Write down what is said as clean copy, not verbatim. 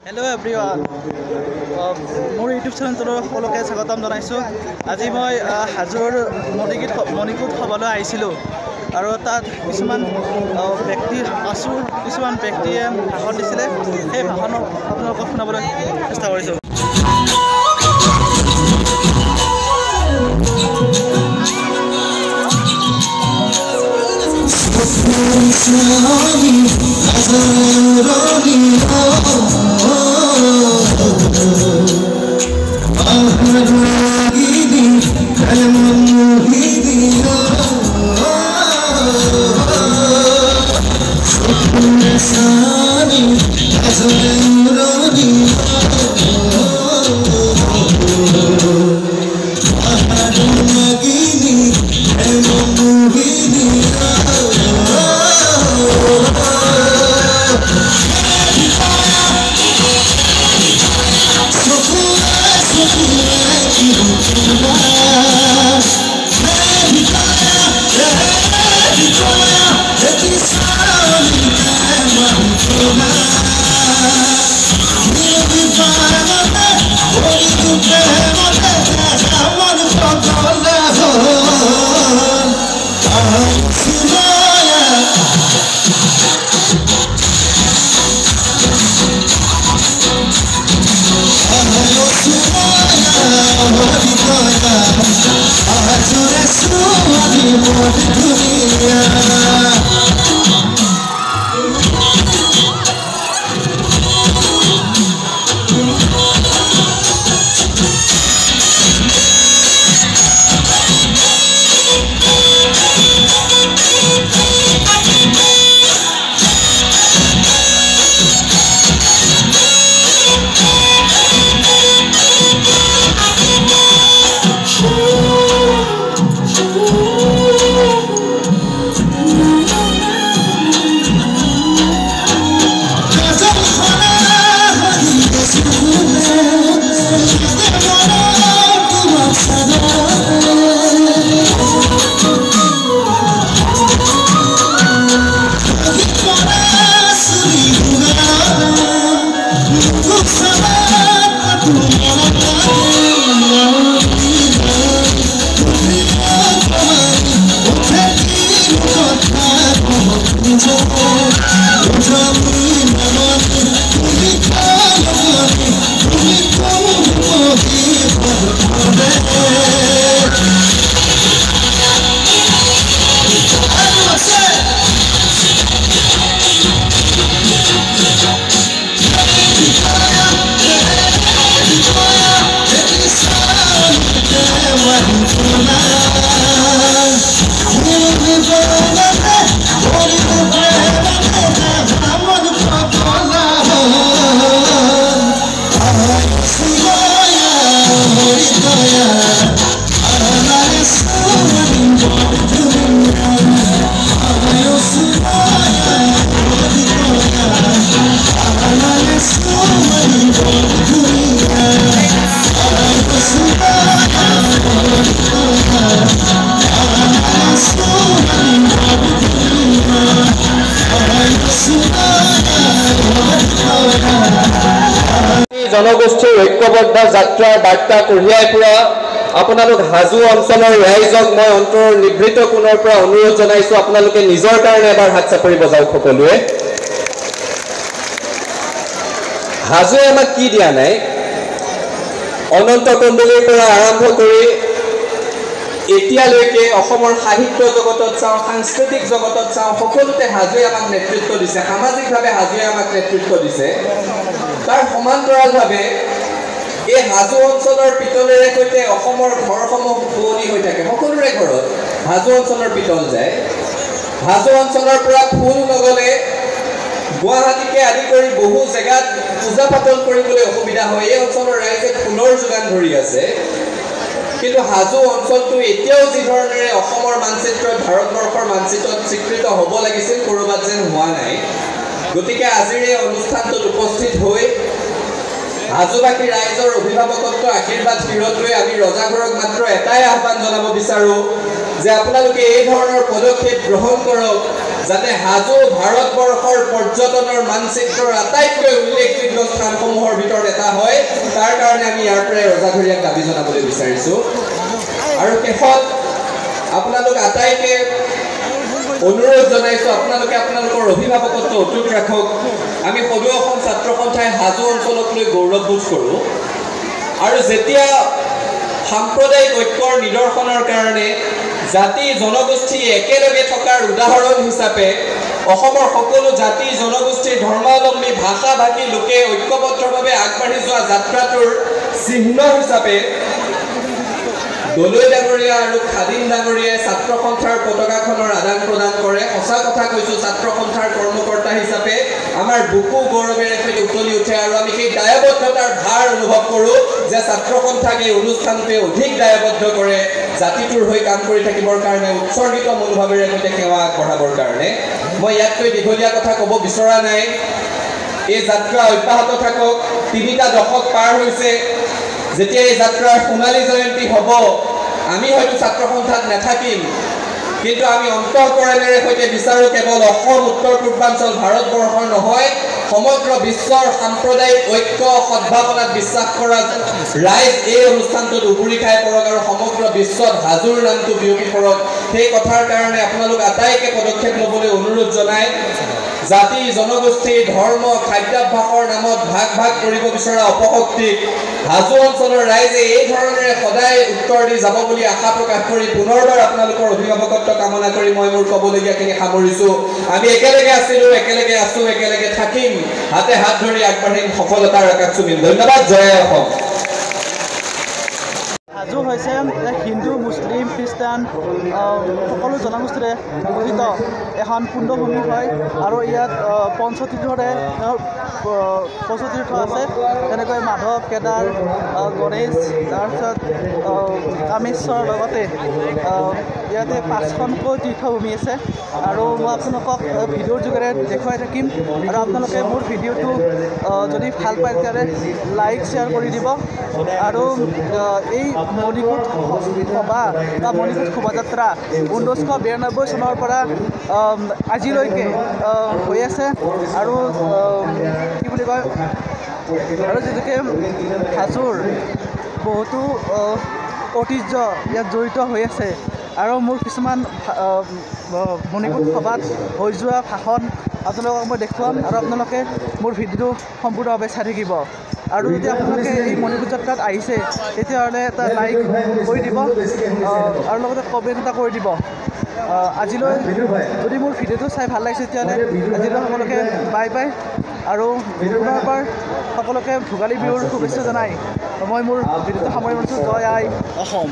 Hello everyone. More YouTube channel to সকলোকে স্বাগতম জনাইছো। আজি মই হাজোৰ মণিকুট সভালৈ আহিছিলো আৰু তাত কিছুমান ব্যক্তি কিছুমান ব্যক্তিয়ে ভাষণ দিছিলে। সেই ভাষণ আপোনালোকক শুনাবলৈ চেষ্টা কৰিছো। জনগোষ্ঠীৰ ঐক্যবদ্ধ যাত্ৰাৰ বাৰ্তা কঢ়িয়াই ফুৰা আপোনালোক হাজো অঞ্চলৰ ৰাইজক মই অন্তৰ নিভৃত কোণৰ পৰা অনুৰোধ জনাইছো আপোনালোকে নিজৰ কাৰণে এবাৰ হাত চাপৰি বজাওক সকলোৱে। হাজোৱে আমাক কি দিয়া নাই? অনন্ত কণ্ডলীৰ পৰা আৰম্ভ কৰি এতিয়ালৈকে অসমৰ সাহিত্য জগতত চাওঁ, সাংস্কৃতিক জগতত চাওঁ, সকলোতে হাজোৱে আমাক নেতৃত্ব দিছে। সামাজিকভাৱে হাজোৱে আমাক নেতৃত্ব দিছে। তাৰ সমান্তৰালভাৱে এই হাজো অঞ্চলৰ পিতলেৰে সৈতে অসমৰ ঘৰসমূহ শুৱনি হৈ থাকে। সকলোৰে ঘৰত হাজো অঞ্চলৰ পিতল যায়। হাজো অঞ্চলৰ পৰা ফুল নগলে গুৱাহাটীকে আদি কৰি বহু জেগাত পূজা পাতল কৰিবলৈ অসুবিধা হয়। এই অঞ্চলৰ ৰাইজে ফুলৰ যোগান ধৰি আছে। কিন্তু হাজো অঞ্চলটো এতিয়াও যি ধৰণেৰে অসমৰ মানচিত্ৰত, ভাৰতবৰ্ষৰ মানচিত্ৰত স্বীকৃত হ'ব লাগিছিল, ক'ৰবাত যেন হোৱা নাই। গতিকে আজিৰ এই অনুষ্ঠানটোত উপস্থিত হৈ হাজোবাসী ৰাইজৰ অভিভাৱকত্ব আশীৰ্বাদ শিৰত লৈ আমি ৰজাঘৰক মাত্ৰ এটাই আহ্বান জনাব বিচাৰো যে আপোনালোকে এই ধৰণৰ পদক্ষেপ গ্ৰহণ কৰক যাতে হাজো ভাৰতবৰ্ষৰ পৰ্যটনৰ মানচিত্ৰৰ আটাইতকৈ উল্লেখযোগ্য স্থানসমূহৰ ভিতৰত এটা হয় তাৰ কাৰণে আমি ইয়াৰ পৰাই ৰজাঘৰীয়াক দাবী জনাবলৈ বিচাৰিছোঁ আৰু শেষত আপোনালোক আটাইকে অনুৰোধ জনাইছোঁ আপোনালোকে আপোনালোকৰ অভিভাৱকত্ব অটুট ৰাখক আমি সদৌ অসম ছাত্ৰ সন্থাই হাজো অঞ্চলক লৈ গৌৰৱবোধ কৰোঁ আৰু যেতিয়া সাম্প্ৰদায়িক ঐক্যৰ নিদৰ্শনৰ কাৰণে জাতি জনগোষ্ঠী একেলগে থকাৰ উদাহৰণ হিচাপে অসমৰ সকলো জাতি জনগোষ্ঠীৰ ধৰ্মাৱলম্বী ভাষা ভাষী লোকে ঐক্যবদ্ধভাৱে আগবাঢ়ি যোৱা যাত্ৰাটোৰ চিহ্ন হিচাপে দলৈ ডাঙৰীয়া আৰু খাদিম ডাঙৰীয়াই ছাত্ৰ সন্থাৰ পতাকাখনৰ আদান প্ৰদান কৰে সঁচা কথা কৈছোঁ ছাত্ৰ সন্থাৰ কৰ্মকৰ্তা হিচাপে আমাৰ বুকু গৌৰৱেৰে সৈতে উতলি উঠে আৰু আমি সেই দায়বদ্ধতাৰ ভাৰ অনুভৱ কৰোঁ যে ছাত্ৰ সন্থাক এই অনুষ্ঠানটোৱে অধিক দায়বদ্ধ কৰে জাতিটোৰ হৈ কাম কৰি থাকিবৰ কাৰণে উৎসৰ্গিত মনোভাৱেৰে সৈতে সেৱা আগবঢ়াবৰ কাৰণে মই ইয়াতকৈ দীঘলীয়া কথা ক'ব বিচৰা নাই এই যাত্ৰা অব্যাহত থাকক 3টা দশক পাৰ হৈছে যেতিয়া এই যাত্ৰাৰ সোণালী জয়ন্তী হ'ব আমি হয়তো ছাত্ৰ সন্থাত নাথাকিম কিন্তু আমি অন্তঃকৰণেৰে সৈতে বিচাৰোঁ কেৱল অসম উত্তৰ পূৰ্বাঞ্চল ভাৰতবৰ্ষৰ নহয় সমগ্ৰ বিশ্বৰ সাম্প্ৰদায়িক ঐক্য সদ্ভাৱনাত বিশ্বাস কৰা ৰাইজ এই অনুষ্ঠানটোত উবুৰি খাই পৰক আৰু সমগ্ৰ বিশ্বত হাজোৰ নামটো বিয়পি পৰক সেই কথাৰ কাৰণে আপোনালোক আটাইকে পদক্ষেপ ল'বলৈ অনুৰোধ জনাই জাতি জনগোষ্ঠী ধৰ্ম খাদ্যাভ্যাসৰ নামত ভাগ ভাগ কৰিব বিচৰা অপশক্তিক হাজো অঞ্চলৰ ৰাইজে এই ধৰণেৰে সদায় উত্তৰ দি যাব বুলি আশা প্ৰকাশ কৰি পুনৰবাৰ আপোনালোকৰ অভিভাৱকত্ব কামনা কৰি মই মোৰ ক'বলগীয়াখিনি সামৰিছোঁ আমি একেলগে আছিলোঁ একেলগে আছোঁ একেলগে থাকিম হাতে হাত ধৰি আগবাঢ়িম সফলতাৰ আকাশ চুমিম ধন্যবাদ জয় অসম হাজো হৈছে হিন্দু মুছলিম খ্ৰীষ্টান সকলো জনগোষ্ঠীৰে গঠিত এখন পুণ্যভূমি হয় আৰু ইয়াত পঞ্চতীৰ্থ আছে তেনেকৈ মাধৱ কেদাৰ গণেশ তাৰপিছত কামেশ্বৰ লগতে ইয়াতে 5খনকৈ তীৰ্থভূমি আছে আৰু মই আপোনালোকক ভিডিঅ'ৰ যোগেৰে দেখুৱাই থাকিম আৰু আপোনালোকে মোৰ ভিডিঅ'টো যদি ভাল পায় তেতিয়াহ'লে লাইক শ্বেয়াৰ কৰি দিব আৰু এই মণিকোট সভা বা মণিকোট শোভাযাত্ৰা 1992 চনৰ পৰা আজিলৈকে হৈ আছে আৰু কি বুলি কয় আৰু যিহেতুকে হাজোৰ বহুতো ঐতিহ্য ইয়াত জড়িত হৈ আছে আৰু মোৰ কিছুমান মণিকোট সভাত হৈ যোৱা ভাষণ আপোনালোকক মই দেখুৱাম আৰু আপোনালোকে মোৰ ভিডিঅ'টো সম্পূৰ্ণভাৱে চাই থাকিব আৰু যদি আপোনালোকে এই মণিকোট যাত্ৰাত আহিছে তেতিয়াহ'লে এটা লাইক কৰি দিব আৰু লগতে কমেণ্ট এটা কৰি দিব আজিলৈ যদি মোৰ ভিডিঅ'টো চাই ভাল লাগিছে তেতিয়াহ'লে আজিলৈ সকলোকে বাই বাই আৰু পুনৰবাৰ সকলোকে ভোগালী বিহুৰ শুভেচ্ছা জনাই মই মোৰ ভিডিঅ'টো সামৰি মাৰিছোঁ জয় আই অসম।